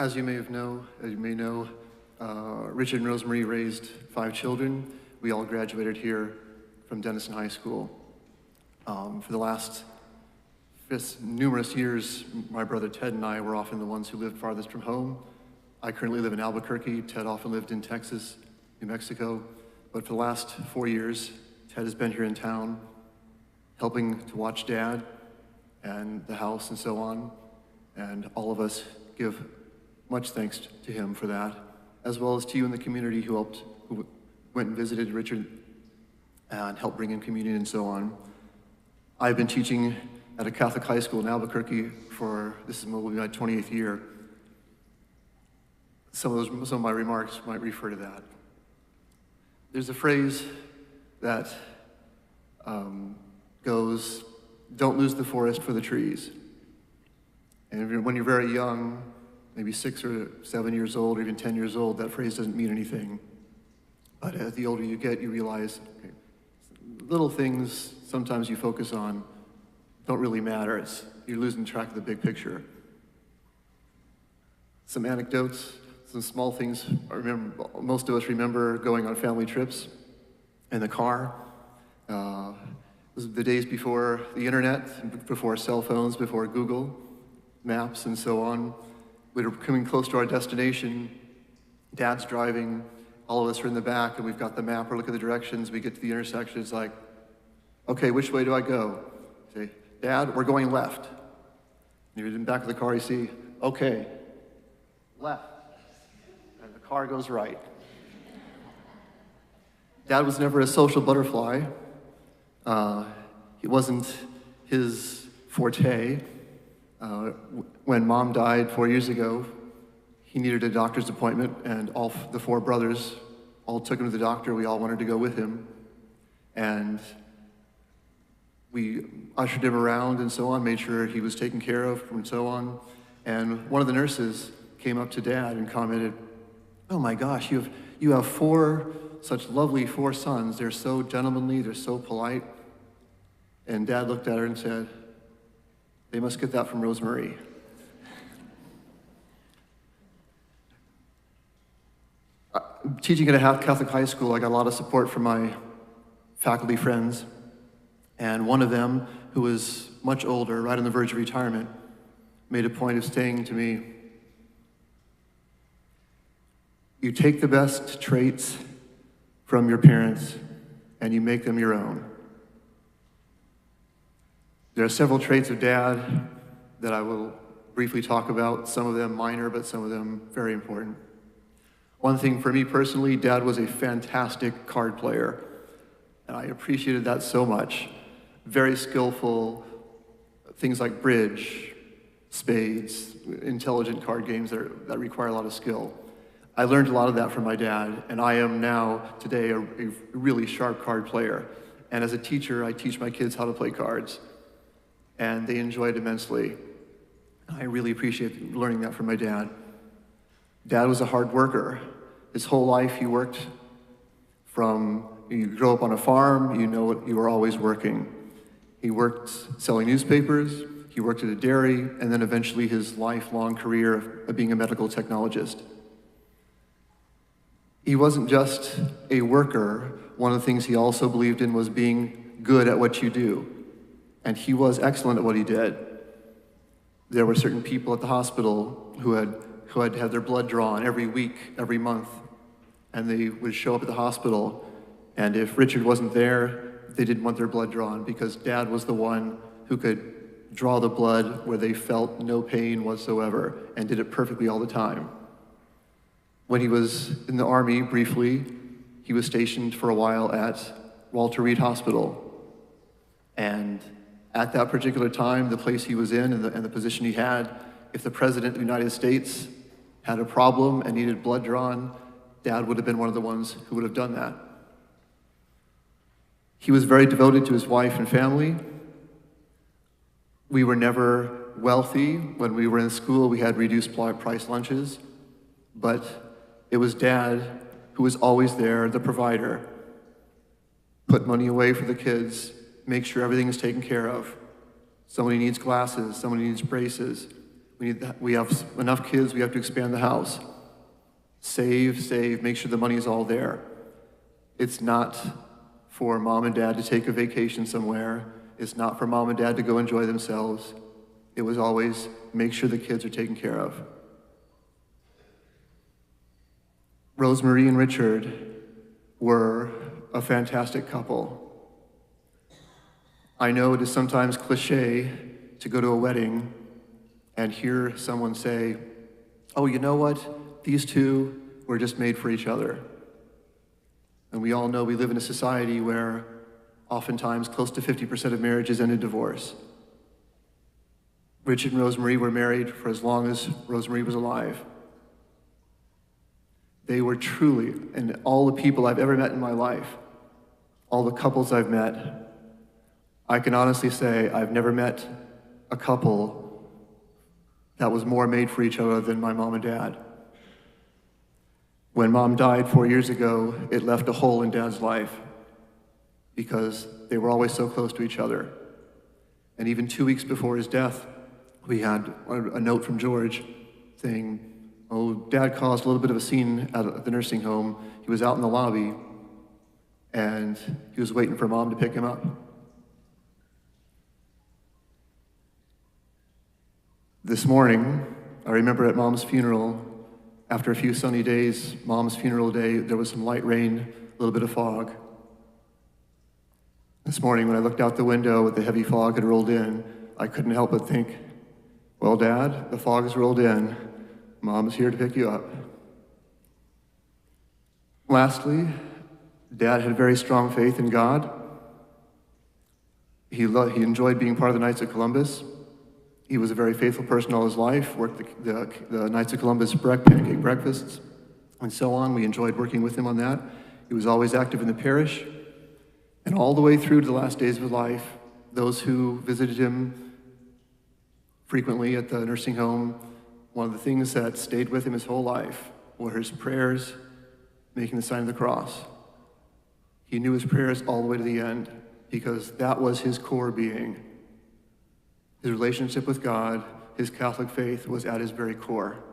As you may know, Richard and Rosemary raised 5 children. We all graduated here from Denison High School. For the last numerous years, my brother Ted and I were often the ones who lived farthest from home. I currently live in Albuquerque. Ted often lived in Texas, New Mexico. But for the last 4 years, Ted has been here in town, helping to watch Dad and the house and so on. And all of us give much thanks to him for that, as well as to you in the community who went and visited Richard and helped bring in communion and so on. I've been teaching at a Catholic high school in Albuquerque this will be my 28th year. Some of my remarks might refer to that. There's a phrase that goes, "Don't lose the forest for the trees." And when you're very young, maybe 6 or 7 years old, or even 10 years old, that phrase doesn't mean anything. But as the older you get, you realize, okay, little things sometimes you focus on don't really matter. You're losing track of the big picture. Some anecdotes, some small things. I remember, most of us remember going on family trips in the car. It was the days before the internet, before cell phones, before Google Maps and so on. We were coming close to our destination. Dad's driving. All of us are in the back, and we've got the map. We're looking at the directions. We get to the intersection. It's like, okay, which way do I go? Say, Dad, we're going left. You're in the back of the car. You see, okay, left. And the car goes right. Dad was never a social butterfly. It wasn't his forte. When Mom died 4 years ago, he needed a doctor's appointment, and all the 4 brothers all took him to the doctor. We all wanted to go with him. And we ushered him around and so on, made sure he was taken care of and so on. And one of the nurses came up to Dad and commented, "Oh my gosh, you have 4 such lovely 4 sons. They're so gentlemanly, they're so polite." And Dad looked at her and said, "They must get that from Rosemary." Teaching at a Catholic high school, I got a lot of support from my faculty friends. And one of them, who was much older, right on the verge of retirement, made a point of saying to me, "You take the best traits from your parents and you make them your own." There are several traits of Dad that I will briefly talk about, some of them minor, but some of them very important. One thing for me personally, Dad was a fantastic card player, and I appreciated that so much. Very skillful, things like bridge, spades, intelligent card games that require a lot of skill. I learned a lot of that from my dad, and I am now, today, a really sharp card player. And as a teacher, I teach my kids how to play cards, and they enjoy it immensely. I really appreciate learning that from my dad. Dad was a hard worker. His whole life he worked you grow up on a farm, you know you were always working. He worked selling newspapers, he worked at a dairy, and then eventually his lifelong career of being a medical technologist. He wasn't just a worker. One of the things he also believed in was being good at what you do. And he was excellent at what he did. There were certain people at the hospital who had to have their blood drawn every week, every month. And they would show up at the hospital, and if Richard wasn't there, they didn't want their blood drawn because Dad was the one who could draw the blood where they felt no pain whatsoever and did it perfectly all the time. When he was in the Army briefly, he was stationed for a while at Walter Reed Hospital. And at that particular time, the place he was in and the position he had, if the President of the United States had a problem and needed blood drawn, Dad would have been one of the ones who would have done that. He was very devoted to his wife and family. We were never wealthy. When we were in school, we had reduced price lunches, but it was Dad who was always there, the provider. Put money away for the kids, make sure everything is taken care of. Somebody needs glasses, somebody needs braces. We have enough kids, we have to expand the house. Save, make sure the money is all there. It's not for mom and dad to take a vacation somewhere. It's not for mom and dad to go enjoy themselves. It was always make sure the kids are taken care of. Rosemary and Richard were a fantastic couple. I know it is sometimes cliche to go to a wedding and hear someone say, oh, you know what? These two were just made for each other. And we all know we live in a society where oftentimes close to 50% of marriages end in divorce. Richard and Rosemary were married for as long as Rosemary was alive. They were truly, and all the people I've ever met in my life, all the couples I've met, I can honestly say I've never met a couple that was more made for each other than my mom and dad. When mom died 4 years ago, it left a hole in dad's life because they were always so close to each other. And even 2 weeks before his death, we had a note from George saying, oh, dad caused a little bit of a scene at the nursing home. He was out in the lobby and he was waiting for mom to pick him up. This morning, I remember at mom's funeral, after a few sunny days, mom's funeral day, there was some light rain, a little bit of fog. This morning, when I looked out the window with the heavy fog had rolled in, I couldn't help but think, well, Dad, the fog has rolled in. Mom's here to pick you up. Lastly, Dad had very strong faith in God. He enjoyed being part of the Knights of Columbus. He was a very faithful person all his life, worked the Knights of Columbus pancake breakfasts and so on. We enjoyed working with him on that. He was always active in the parish. And all the way through to the last days of his life, those who visited him frequently at the nursing home, one of the things that stayed with him his whole life were his prayers, making the sign of the cross. He knew his prayers all the way to the end because that was his core being. His relationship with God, his Catholic faith was at his very core.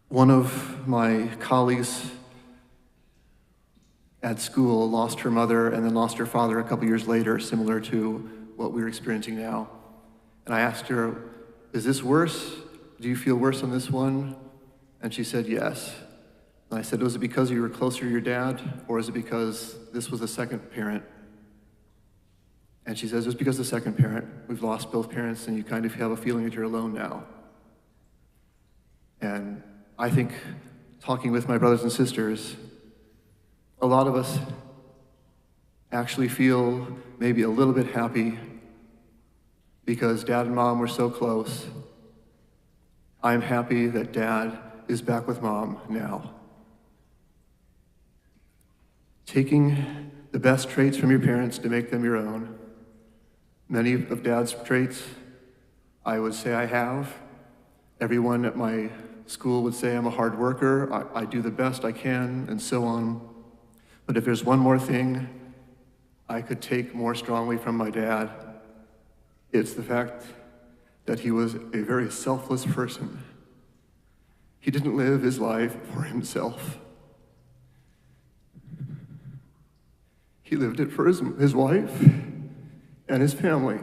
One of my colleagues at school lost her mother and then lost her father a couple years later, similar to what we're experiencing now. And I asked her, is this worse? Do you feel worse on this one? And she said, yes. And I said, was it because you were closer to your dad, or is it because this was the second parent? And she says, it was because of the second parent. We've lost both parents, and you kind of have a feeling that you're alone now. And I think, talking with my brothers and sisters, a lot of us actually feel maybe a little bit happy because Dad and Mom were so close. I'm happy that Dad is back with Mom now. Taking the best traits from your parents to make them your own. Many of Dad's traits, I would say I have. Everyone at my school would say I'm a hard worker, I do the best I can, and so on. But if there's one more thing I could take more strongly from my dad, it's the fact that he was a very selfless person. He didn't live his life for himself. He lived it for his wife and his family,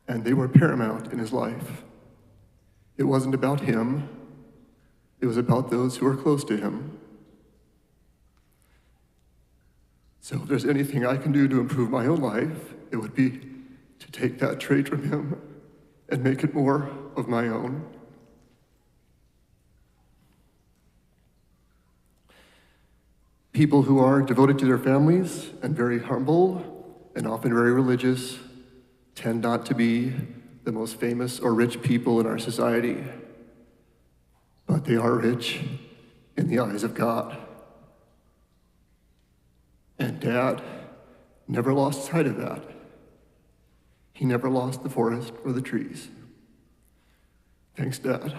and they were paramount in his life. It wasn't about him, it was about those who were close to him. So if there's anything I can do to improve my own life, it would be to take that trait from him and make it more of my own. People who are devoted to their families and very humble and often very religious tend not to be the most famous or rich people in our society, but they are rich in the eyes of God. And Dad never lost sight of that. He never lost the forest or the trees. Thanks, Dad.